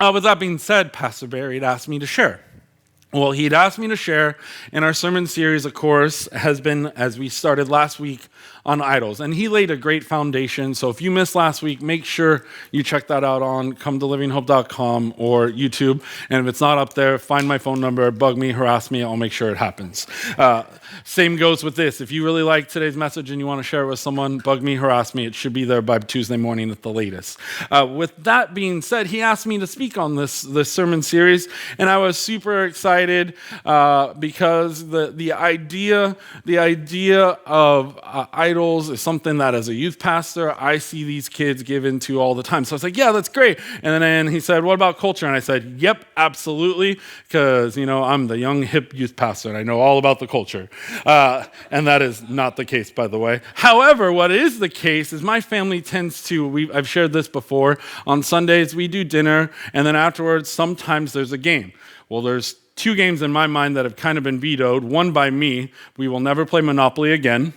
With that being said, Pastor Barry had asked me to share. Well, he'd asked me to share, and our sermon series, of course, has been, as we started last week, on idols. And he laid a great foundation. So if you missed last week, make sure you check that out on cometolivinghope.com or YouTube. And if it's not up there, find my phone number, bug me, harass me, I'll make sure it happens. Same goes with this. If you really like today's message and you want to share it with someone, bug me, harass me. It should be there by Tuesday morning at the latest. With that being said, he asked me to speak on this sermon series, and I was super excited because the idea of idols is something that as a youth pastor, I see these kids give into all the time. So I was like, yeah, that's great. And then he said, what about culture? And I said, yep, absolutely, because, I'm the young, hip youth pastor, and I know all about the culture. And that is not the case, by the way. However, what is the case is my family tends to, I've shared this before, on Sundays we do dinner, and then afterwards sometimes there's a game. Well, there's two games in my mind that have kind of been vetoed, one by me. We will never play Monopoly again.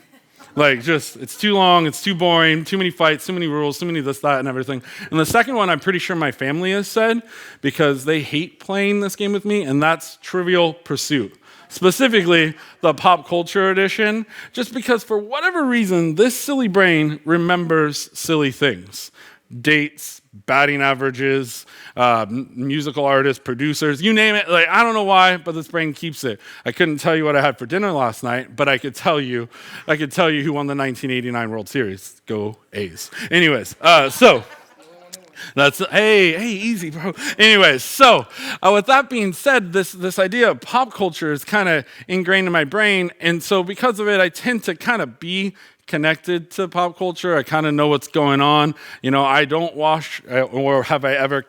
It's too long, it's too boring, too many fights, too many rules, too many this, that, and everything. And the second one, I'm pretty sure my family has said, because they hate playing this game with me, and that's Trivial Pursuit. Specifically, the pop culture edition, just because for whatever reason, this silly brain remembers silly things. Dates, batting averages, musical artists, producers, you name it. I don't know why, but this brain keeps it. I couldn't tell you what I had for dinner last night, but I could tell you who won the 1989 World Series. Go A's. Anyways, hey, easy, bro. Anyways, with that being said, this idea of pop culture is kind of ingrained in my brain, and so because of it, I tend to kind of be connected to pop culture. I kind of know what's going on. I don't watch or have I ever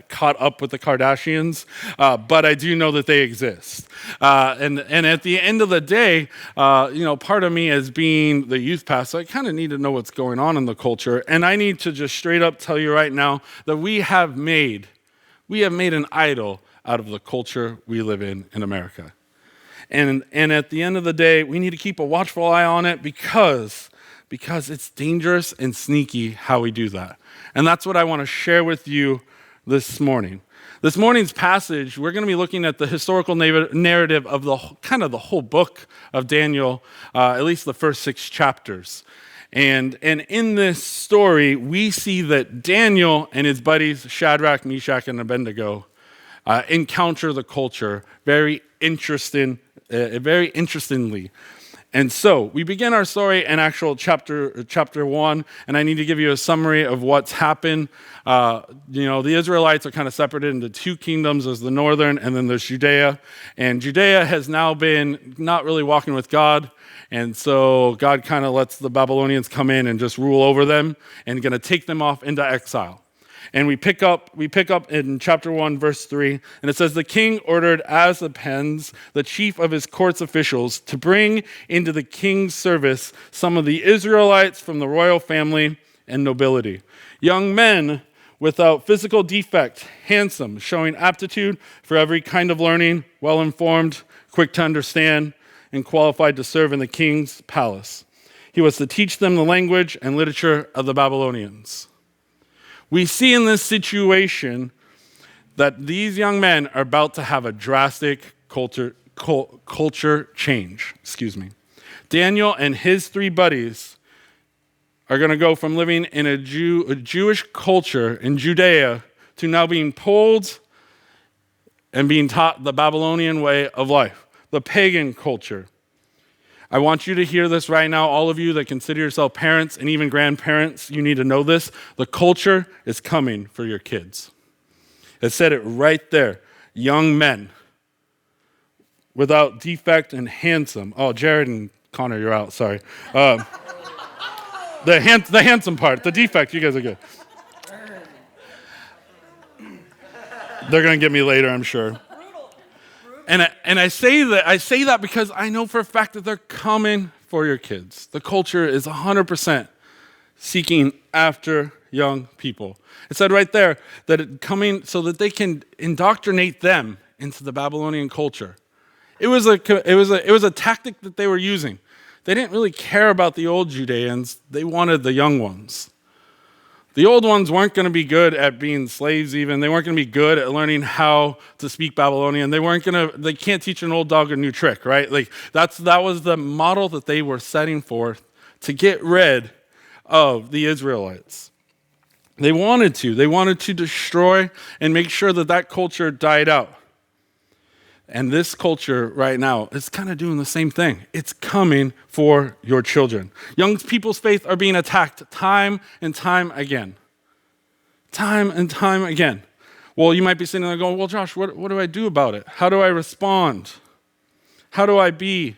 caught up with the Kardashians, but I do know that they exist. And at the end of the day, part of me as being the youth pastor, I kind of need to know what's going on in the culture. And I need to just straight up tell you right now that we have made an idol out of the culture we live in America. And at the end of the day, we need to keep a watchful eye on it because it's dangerous and sneaky how we do that. And that's what I want to share with you this morning. This morning's passage, we're going to be looking at the historical narrative of the whole book of Daniel, at least the first 6 chapters. And in this story, we see that Daniel and his buddies, Shadrach, Meshach, and Abednego, encounter the culture very interestingly. And so we begin our story in actual chapter 1, and I need to give you a summary of what's happened. The Israelites are kind of separated into 2 kingdoms. There's the northern, and then there's Judea. And Judea has now been not really walking with God, and so God kind of lets the Babylonians come in and just rule over them and going to take them off into exile. And we pick up in chapter 1, verse 3, and it says, the king ordered Asapens, the chief of his court's officials, to bring into the king's service some of the Israelites from the royal family and nobility, young men without physical defect, handsome, showing aptitude for every kind of learning, well-informed, quick to understand, and qualified to serve in the king's palace. He was to teach them the language and literature of the Babylonians. We see in this situation that these young men are about to have a drastic culture change. Daniel and his 3 buddies are going to go from living in a Jewish culture in Judea to now being pulled and being taught the Babylonian way of life, the pagan culture. I want you to hear this right now. All of you that consider yourself parents and even grandparents, you need to know this. The culture is coming for your kids. It said it right there. Young men without defect and handsome. Oh, Jared and Connor, you're out. Sorry. The handsome part, the defect, you guys are good. They're going to get me later, I'm sure. And I say that because I know for a fact that they're coming for your kids. The culture is 100% seeking after young people. It said right there that it coming so that they can indoctrinate them into the Babylonian culture. It was a tactic that they were using. They didn't really care about the old Judeans. They wanted the young ones. The old ones weren't going to be good at being slaves even. They weren't going to be good at learning how to speak Babylonian. They can't teach an old dog a new trick, right? Like that was the model that they were setting forth to get rid of the Israelites. They wanted to destroy and make sure that culture died out. And this culture right now is kind of doing the same thing. It's coming for your children. Young people's faith are being attacked time and time again. Time and time again. Well, you might be sitting there going, well, Josh, what do I do about it? How do I respond? How do I be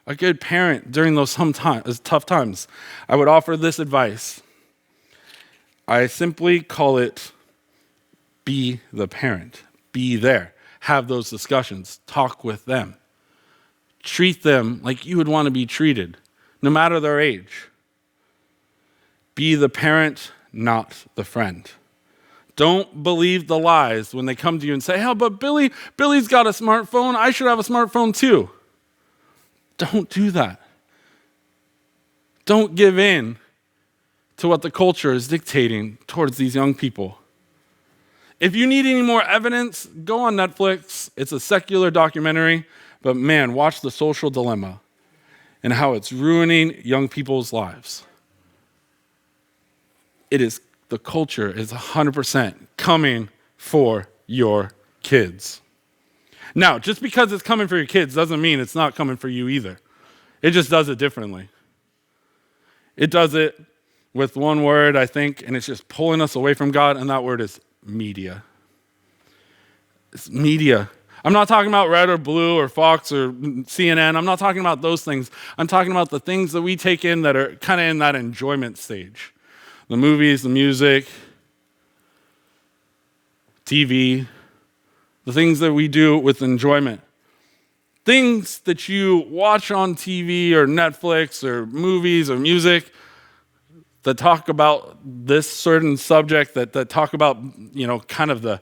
a good parent during those tough times? I would offer this advice. I simply call it, be the parent. Be there. Have those discussions. Talk with them. Treat them like you would want to be treated, no matter their age. Be the parent, not the friend. Don't believe the lies when they come to you and say, "Oh, but Billy's got a smartphone. I should have a smartphone too." Don't do that. Don't give in to what the culture is dictating towards these young people. If you need any more evidence, go on Netflix. It's a secular documentary, but man, watch The Social Dilemma and how it's ruining young people's lives. The culture is 100% coming for your kids. Now, just because it's coming for your kids doesn't mean it's not coming for you either. It just does it differently. It does it with one word, I think, and it's just pulling us away from God, and that word is media. It's media. I'm not talking about Red or Blue or Fox or CNN. I'm not talking about those things. I'm talking about the things that we take in that are kind of in that enjoyment stage. The movies, the music, TV, the things that we do with enjoyment. Things that you watch on TV or Netflix or movies or music that talk about this certain subject, that talk about, kind of the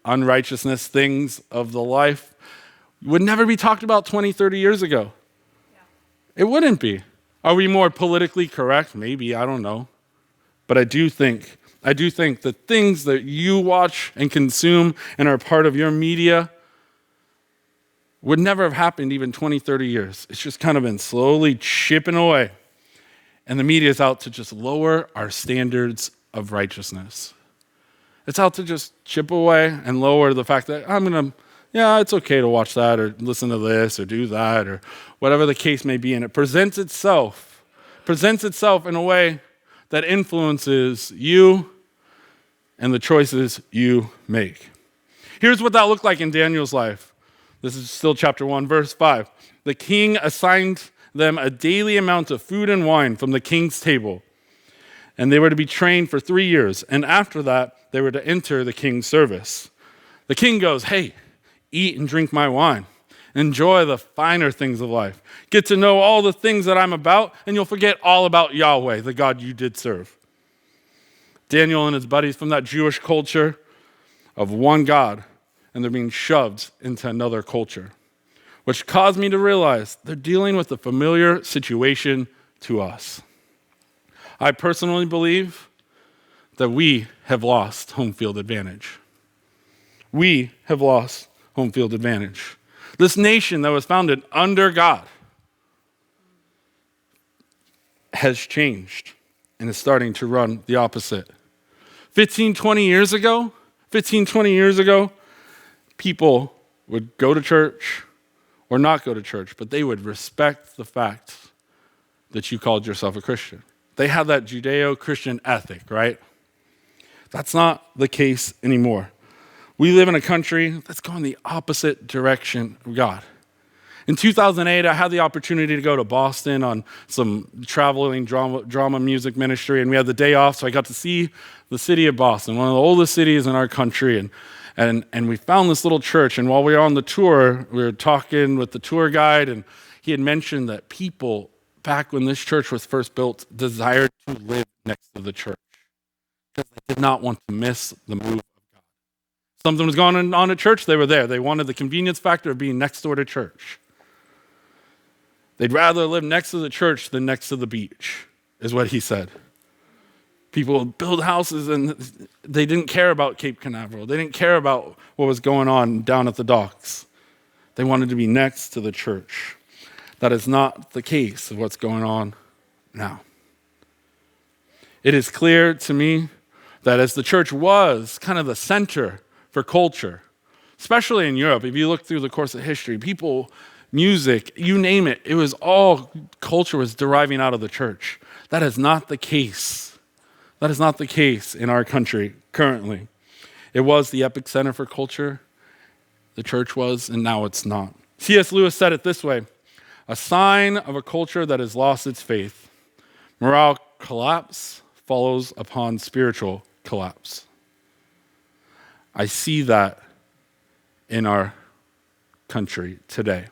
unrighteousness things of the life, would never be talked about 20, 30 years ago. Yeah. It wouldn't be. Are we more politically correct? Maybe, I don't know. But I do think the things that you watch and consume and are part of your media would never have happened even 20, 30 years. It's just kind of been slowly chipping away. And the media is out to just lower our standards of righteousness. It's out to just chip away and lower the fact that it's okay to watch that or listen to this or do that or whatever the case may be. And it presents itself in a way that influences you and the choices you make. Here's what that looked like in Daniel's life. This is still chapter 1, verse 5. The king assigned them a daily amount of food and wine from the king's table, and they were to be trained for 3 years. And after that, they were to enter the king's service. The king goes, "Hey, eat and drink my wine. Enjoy the finer things of life. Get to know all the things that I'm about, and you'll forget all about Yahweh, the God you did serve." Daniel and his buddies from that Jewish culture of one God, and they're being shoved into another culture, which caused me to realize they're dealing with a familiar situation to us. I personally believe that we have lost home field advantage. We have lost home field advantage. This nation that was founded under God has changed and is starting to run the opposite. 20 years ago, people would go to church or not go to church, but they would respect the fact that you called yourself a Christian. They had that Judeo-Christian ethic, right? That's not the case anymore. We live in a country that's going the opposite direction of God. In 2008, I had the opportunity to go to Boston on some traveling drama music ministry, and we had the day off, so I got to see the city of Boston, one of the oldest cities in our country, and we found this little church, and while we were on the tour, we were talking with the tour guide, and he had mentioned that people, back when this church was first built, desired to live next to the church because they did not want to miss the move. Something was going on at church, they were there. They wanted the convenience factor of being next door to church. They'd rather live next to the church than next to the beach, is what he said. People would build houses and they didn't care about Cape Canaveral. They didn't care about what was going on down at the docks. They wanted to be next to the church. That is not the case of what's going on now. It is clear to me that as the church was kind of the center for culture, especially in Europe, if you look through the course of history, people, music, you name it, it was all, culture was deriving out of the church. That is not the case. That is not the case in our country currently. It was the epicenter for culture, the church was, and now it's not. C.S. Lewis said it this way: a sign of a culture that has lost its faith. Moral collapse follows upon spiritual collapse. I see that in our country today.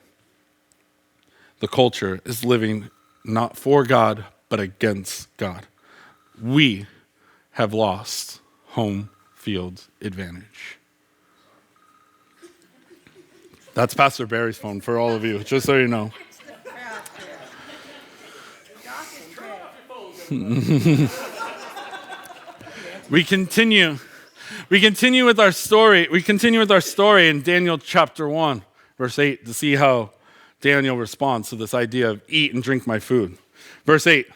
The culture is living not for God, but against God. We have lost home field advantage. That's Pastor Barry's phone for all of you, just so you know. We continue with our story. We continue with our story in Daniel chapter 1, verse 8, to see how Daniel responds to this idea of eat and drink my food. Verse 8,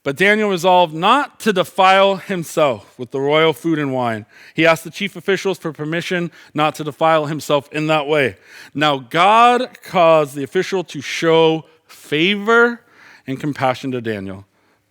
but Daniel resolved not to defile himself with the royal food and wine. He asked the chief officials for permission not to defile himself in that way. Now God caused the official to show favor and compassion to Daniel.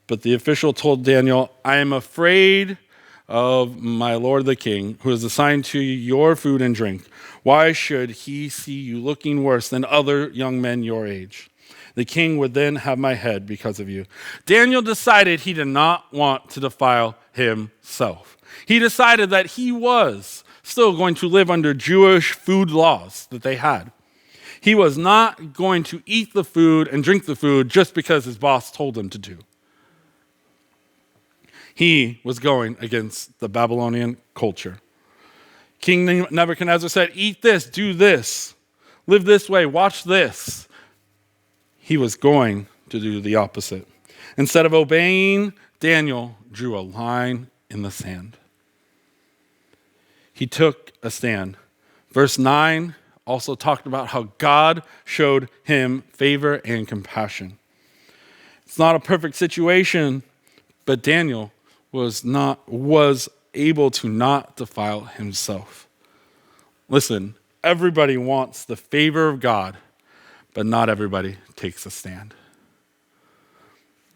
But the official told Daniel, I am afraid of my lord the king, who is assigned to your food and drink. Why should he see you looking worse than other young men your age? The king would then have my head because of you. Daniel decided he did not want to defile himself. He decided that he was still going to live under Jewish food laws that they had. He was not going to eat the food and drink the food just because his boss told him to do. He was going against the Babylonian culture. King Nebuchadnezzar said, eat this, do this, live this way, watch this. He was going to do the opposite. Instead of obeying, Daniel drew a line in the sand. He took a stand. Verse 9 also talked about how God showed him favor and compassion. It's not a perfect situation, but Daniel was able to not defile himself. Listen, everybody wants the favor of God, but not everybody takes a stand.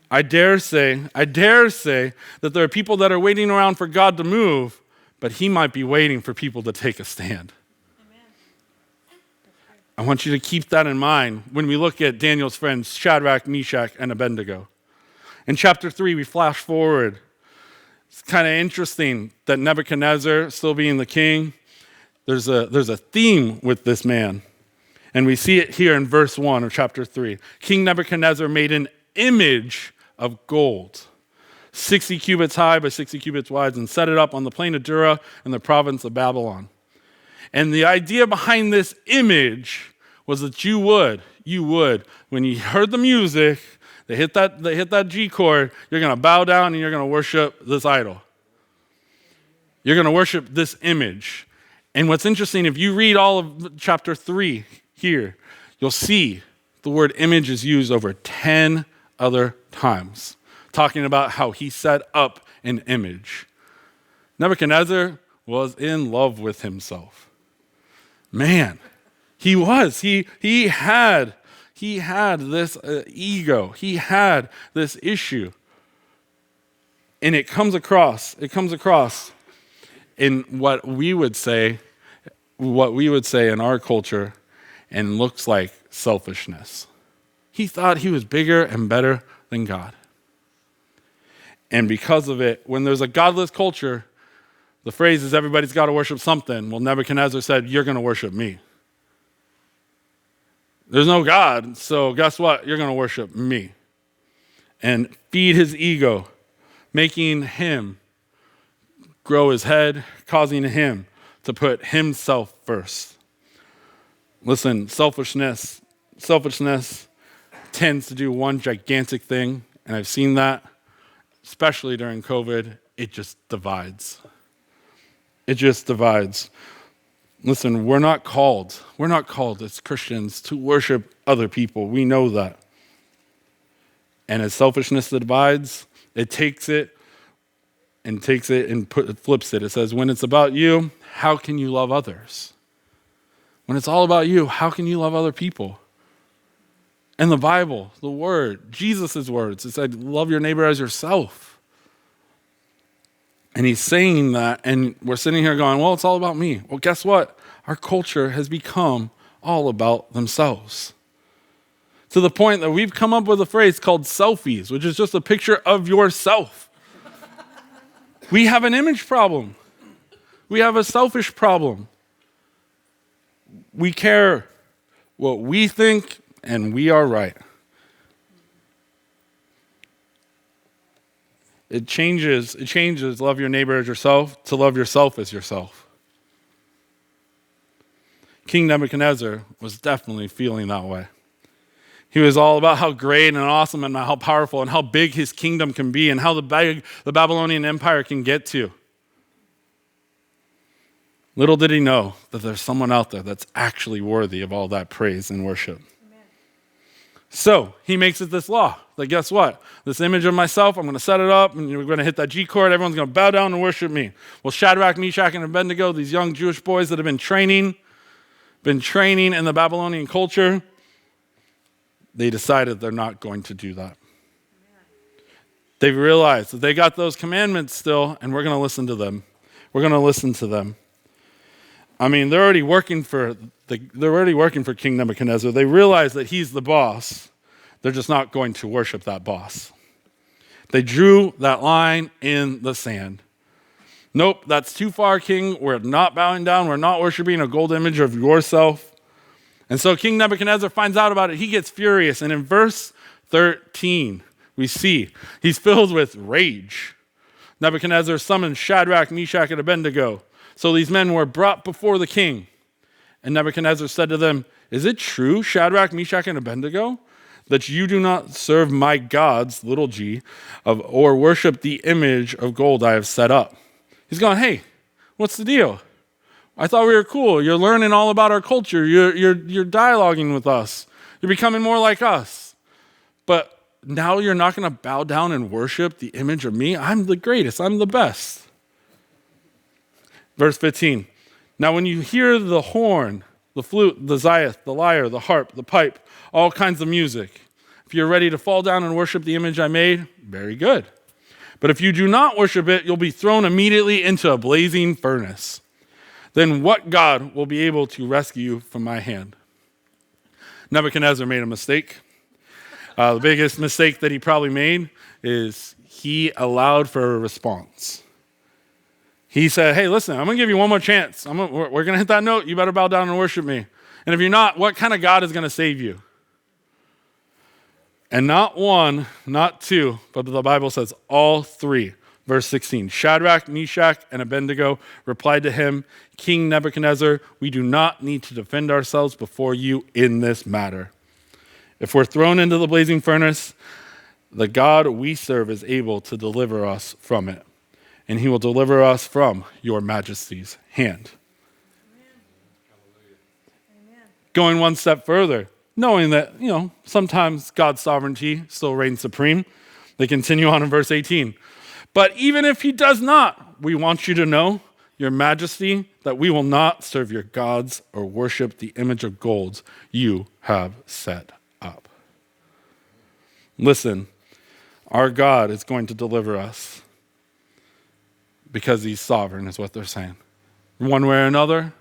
I dare say that there are people that are waiting around for God to move, but he might be waiting for people to take a stand. Amen. I want you to keep that in mind when we look at Daniel's friends, Shadrach, Meshach, and Abednego. In chapter 3, we flash forward. It's kind of interesting that Nebuchadnezzar, still being the king, there's a theme with this man. And we see it here in verse 1 of chapter 3. King Nebuchadnezzar made an image of gold, 60 cubits high by 60 cubits wide, and set it up on the plain of Dura in the province of Babylon. And the idea behind this image was that you would, when you heard the music, they hit that G chord, you're going to bow down and you're going to worship this idol. You're going to worship this image. And what's interesting, if you read all of chapter 3 here, you'll see the word image is used over 10 other times, talking about how he set up an image. Nebuchadnezzar was in love with himself. Man, he was. He had this ego. He had this issue. And it comes across in what we would say in our culture, and looks like selfishness. He thought he was bigger and better than God. And because of it, when there's a godless culture, the phrase is everybody's got to worship something. Well, Nebuchadnezzar said, you're going to worship me. There's no God, so guess what? You're going to worship me. And feed his ego, making him grow his head, causing him to put himself first. Listen, selfishness tends to do one gigantic thing, and I've seen that especially during COVID, it just divides. It just divides. Listen, we're not called as Christians to worship other people. We know that. And as selfishness divides, it takes it and flips it. It says, when it's about you, how can you love others? When it's all about you, how can you love other people? And the Bible, the Word, Jesus' words, it said, love your neighbor as yourself. And he's saying that, and we're sitting here going, well, it's all about me. Well, guess what? Our culture has become all about themselves. To the point that we've come up with a phrase called selfies, which is just a picture of yourself. We have an image problem. We have a selfish problem. We care what we think, and we are right. It changes love your neighbor as yourself to love yourself as yourself. King Nebuchadnezzar was definitely feeling that way. He was all about how great and awesome and how powerful and how big his kingdom can be and how the Babylonian Empire can get to. Little did he know that there's someone out there that's actually worthy of all that praise and worship. Amen. So he makes it this law. Like, guess what? This image of myself, I'm going to set it up, and you're going to hit that G chord. Everyone's going to bow down and worship me. Well, Shadrach, Meshach, and Abednego, these young Jewish boys that have been training in the Babylonian culture, they decided they're not going to do that. They realized that they got those commandments still, and we're going to listen to them. We're going to listen to them. I mean, they're already working for King Nebuchadnezzar. They realize that he's the boss. They're just not going to worship that boss. They drew that line in the sand. Nope, that's too far, king. We're not bowing down. We're not worshiping a gold image of yourself. And so King Nebuchadnezzar finds out about it. He gets furious. And in verse 13, we see he's filled with rage. Nebuchadnezzar summoned Shadrach, Meshach, and Abednego. So these men were brought before the king. And Nebuchadnezzar said to them, is it true, Shadrach, Meshach, and Abednego, that you do not serve my gods, little g, or worship the image of gold I have set up? He's going, hey, what's the deal? I thought we were cool. You're learning all about our culture. You're dialoguing with us. You're becoming more like us. But now you're not going to bow down and worship the image of me? I'm the greatest. I'm the best. Verse 15. Now when you hear the horn, the flute, the zither, the lyre, the harp, the pipe, all kinds of music, if you're ready to fall down and worship the image I made, very good. But if you do not worship it, you'll be thrown immediately into a blazing furnace. Then what God will be able to rescue you from my hand? Nebuchadnezzar made a mistake. The biggest mistake that he probably made is he allowed for a response. He said, hey, listen, I'm going to give you one more chance. We're going to hit that note. You better bow down and worship me. And if you're not, what kind of God is going to save you? And not one, not two, but the Bible says all three. Verse 16, Shadrach, Meshach, and Abednego replied to him, King Nebuchadnezzar, we do not need to defend ourselves before you in this matter. If we're thrown into the blazing furnace, the God we serve is able to deliver us from it, and he will deliver us from your majesty's hand. Amen. Going one step further, knowing that, sometimes God's sovereignty still reigns supreme, they continue on in verse 18. But even if he does not, we want you to know, your majesty, that we will not serve your gods or worship the image of gold you have set up. Listen, our God is going to deliver us because he's sovereign, is what they're saying. One way or another,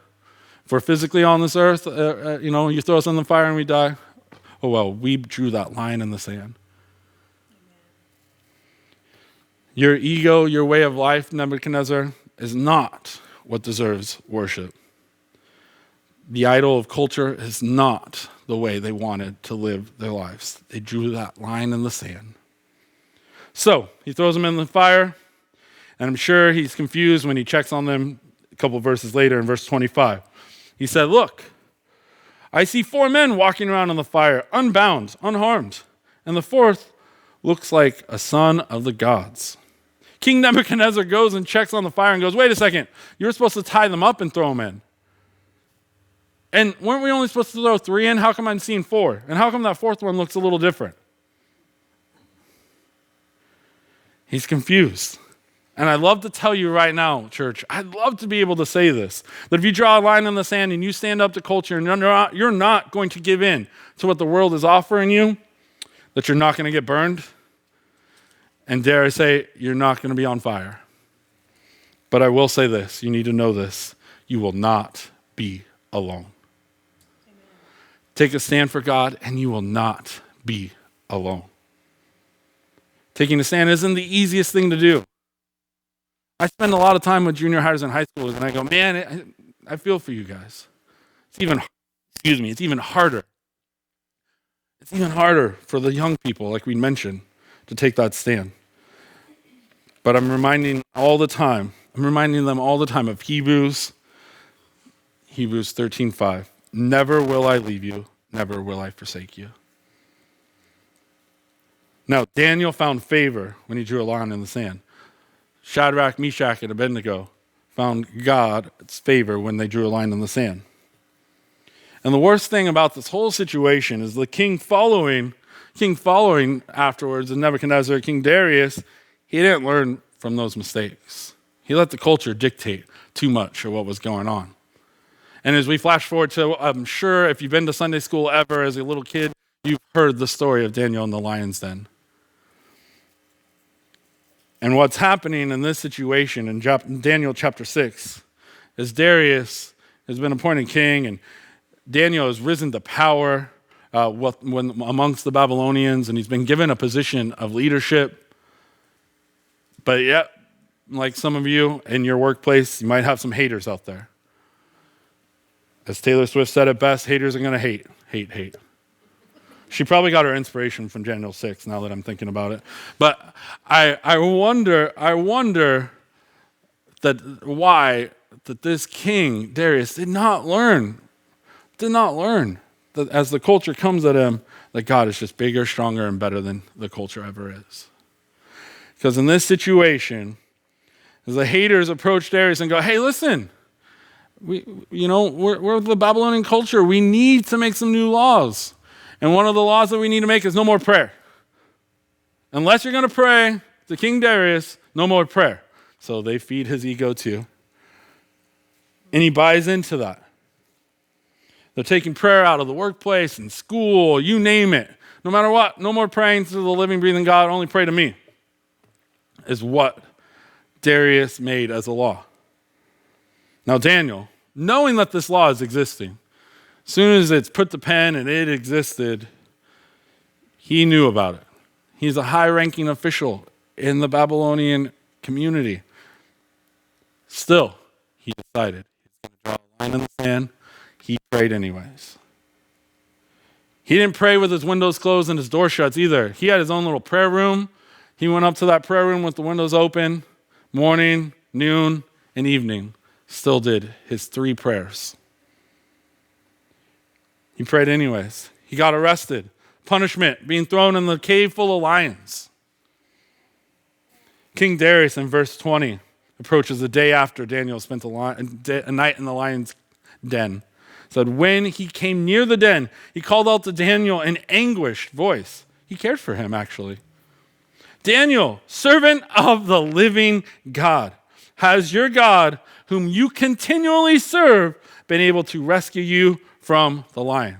if we're physically on this earth, you throw us in the fire and we die, oh well, we drew that line in the sand. Your ego, your way of life, Nebuchadnezzar, is not what deserves worship. The idol of culture is not the way they wanted to live their lives. They drew that line in the sand. So he throws them in the fire, and I'm sure he's confused when he checks on them a couple verses later in verse 25. He said, look, I see 4 men walking around in the fire, unbound, unharmed, and the fourth looks like a son of the gods. King Nebuchadnezzar goes and checks on the fire and goes, wait a second, you were supposed to tie them up and throw them in. And weren't we only supposed to throw 3 in? How come I'm seeing 4? And how come that 4th one looks a little different? He's confused. And I'd love to tell you right now, church, I'd love to be able to say this, that if you draw a line in the sand and you stand up to culture and you're not going to give in to what the world is offering you, that you're not going to get burned, and dare I say, you're not going to be on fire. But I will say this, you need to know this, you will not be alone. Amen. Take a stand for God and you will not be alone. Taking a stand isn't the easiest thing to do. I spend a lot of time with junior highers and high schoolers, and I go, man, I feel for you guys. It's even harder. It's even harder for the young people, like we mentioned, to take that stand. But I'm reminding them all the time of Hebrews 13:5. Never will I leave you, never will I forsake you. Now, Daniel found favor when he drew a line in the sand. Shadrach, Meshach, and Abednego found God's favor when they drew a line in the sand. And the worst thing about this whole situation is the king following afterwards, and Nebuchadnezzar, King Darius, he didn't learn from those mistakes. He let the culture dictate too much of what was going on. And as we flash forward to, I'm sure if you've been to Sunday school ever as a little kid, you've heard the story of Daniel in the lion's den. And what's happening in this situation in Daniel chapter 6 is Darius has been appointed king, and Daniel has risen to power amongst the Babylonians, and he's been given a position of leadership. But yet, like some of you in your workplace, you might have some haters out there. As Taylor Swift said it best, haters are going to hate. She probably got her inspiration from Daniel 6, now that I'm thinking about it. But I wonder why this king, Darius, did not learn that as the culture comes at him, that God is just bigger, stronger, and better than the culture ever is. Because in this situation, as the haters approach Darius and go, hey, listen, we're the Babylonian culture. We need to make some new laws. And one of the laws that we need to make is no more prayer. Unless you're going to pray to King Darius, no more prayer. So they feed his ego too. And he buys into that. They're taking prayer out of the workplace and school, you name it. No matter what, no more praying to the living, breathing God, only pray to me, is what Darius made as a law. Now Daniel, knowing that this law is existing, as soon as it's put to pen and it existed, he knew about it. He's a high-ranking official in the Babylonian community. Still, he decided he's going to draw a line in the sand. He prayed anyways. He didn't pray with his windows closed and his door shut either. He had his own little prayer room. He went up to that prayer room with the windows open, morning, noon, and evening. Still did his 3 prayers. He prayed anyways. He got arrested. Punishment, being thrown in the cave full of lions. King Darius in verse 20 approaches the day after Daniel spent a night in the lion's den. Said, when he came near the den, he called out to Daniel in anguished voice. He cared for him, actually. Daniel, servant of the living God, has your God, whom you continually serve, been able to rescue you from the lion?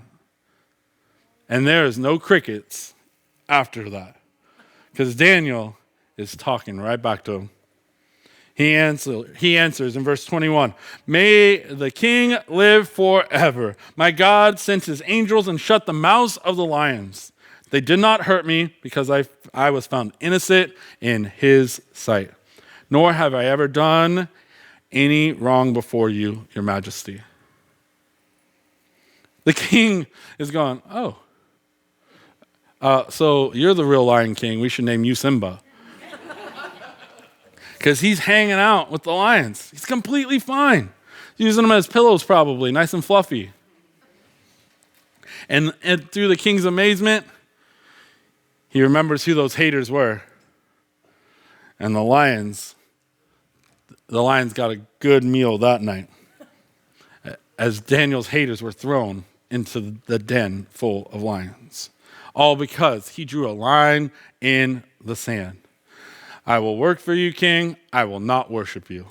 And there is no crickets after that, because Daniel is talking right back to him. He answers in verse 21, may the king live forever. My God sent his angels and shut the mouths of the lions. They did not hurt me because I was found innocent in his sight. Nor have I ever done any wrong before you, your majesty. The king is going, so you're the real Lion King. We should name you Simba. Because he's hanging out with the lions. He's completely fine. Using them as pillows probably, nice and fluffy. And through the king's amazement, He remembers who those haters were. And the lions got a good meal that night as Daniel's haters were thrown into the den full of lions. All because he drew a line in the sand. I will work for you, king. I will not worship you.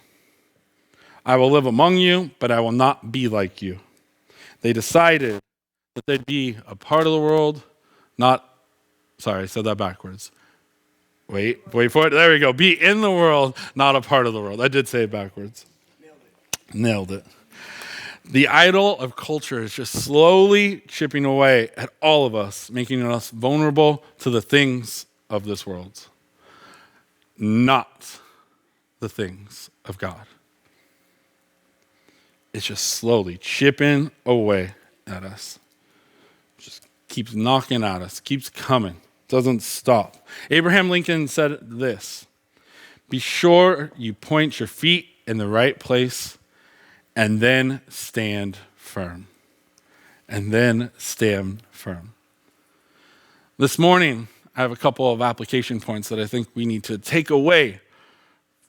I will live among you, but I will not be like you. They decided that they'd be a part of the world, I said that backwards. Wait for it. There we go. Be in the world, not a part of the world. I did say it backwards. Nailed it. The idol of culture is just slowly chipping away at all of us, making us vulnerable to the things of this world, not the things of God. It's just slowly chipping away at us. Just keeps knocking at us, keeps coming, doesn't stop. Abraham Lincoln said this: be sure you point your feet in the right place and then stand firm. And then stand firm. This morning, I have a couple of application points that I think we need to take away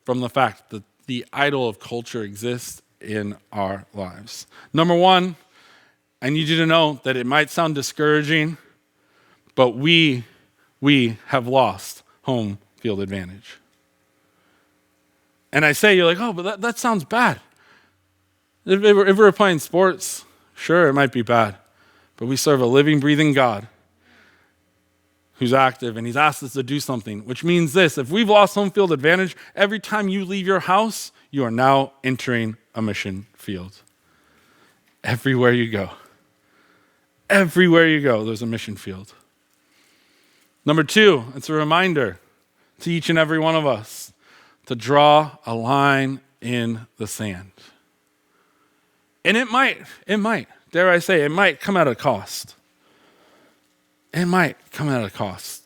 from the fact that the idol of culture exists in our lives. Number one, I need you to know that it might sound discouraging, but we have lost home field advantage. And I say, you're like, oh, but that sounds bad. If we're playing sports, sure, it might be bad. But we serve a living, breathing God who's active, and he's asked us to do something, which means this: if we've lost home field advantage, every time you leave your house, you are now entering a mission field. Everywhere you go, there's a mission field. Number two, it's a reminder to each and every one of us to draw a line in the sand. And it might, dare I say, it might come at a cost. It might come at a cost.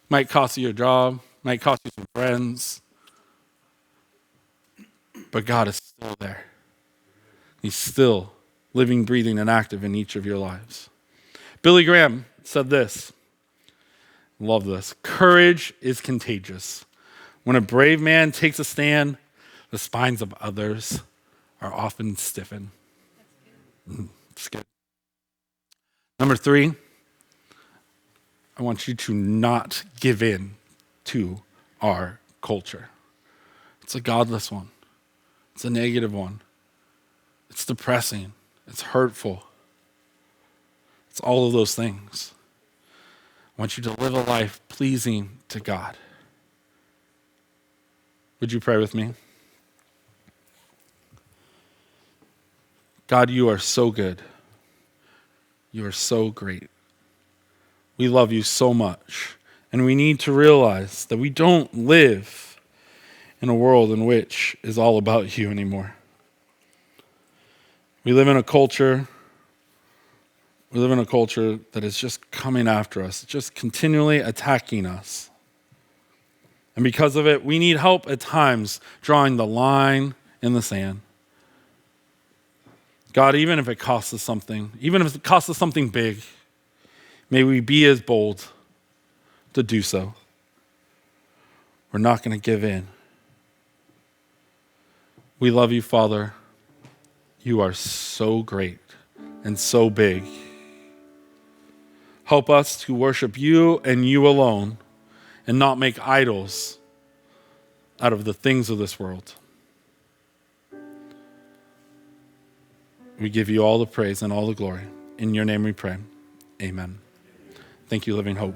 Might cost you your job, might cost you some friends. But God is still there. He's still living, breathing, and active in each of your lives. Billy Graham said this. Love this. Courage is contagious. When a brave man takes a stand, the spines of others are often stiffened. It's good. Number three, I want you to not give in to our culture. It's a godless one. It's a negative one. It's depressing. It's hurtful. It's all of those things. I want you to live a life pleasing to God. Would you pray with me? God, you are so good. You are so great. We love you so much. And we need to realize that we don't live in a world in which is all about you anymore. We live in a culture that is just coming after us, just continually attacking us. And because of it, we need help at times drawing the line in the sand. God, even if it costs us something, even if it costs us something big, may we be as bold to do so. We're not going to give in. We love you, Father. You are so great and so big. Help us to worship you and you alone and not make idols out of the things of this world. We give you all the praise and all the glory. In your name we pray. Amen. Thank you, Living Hope.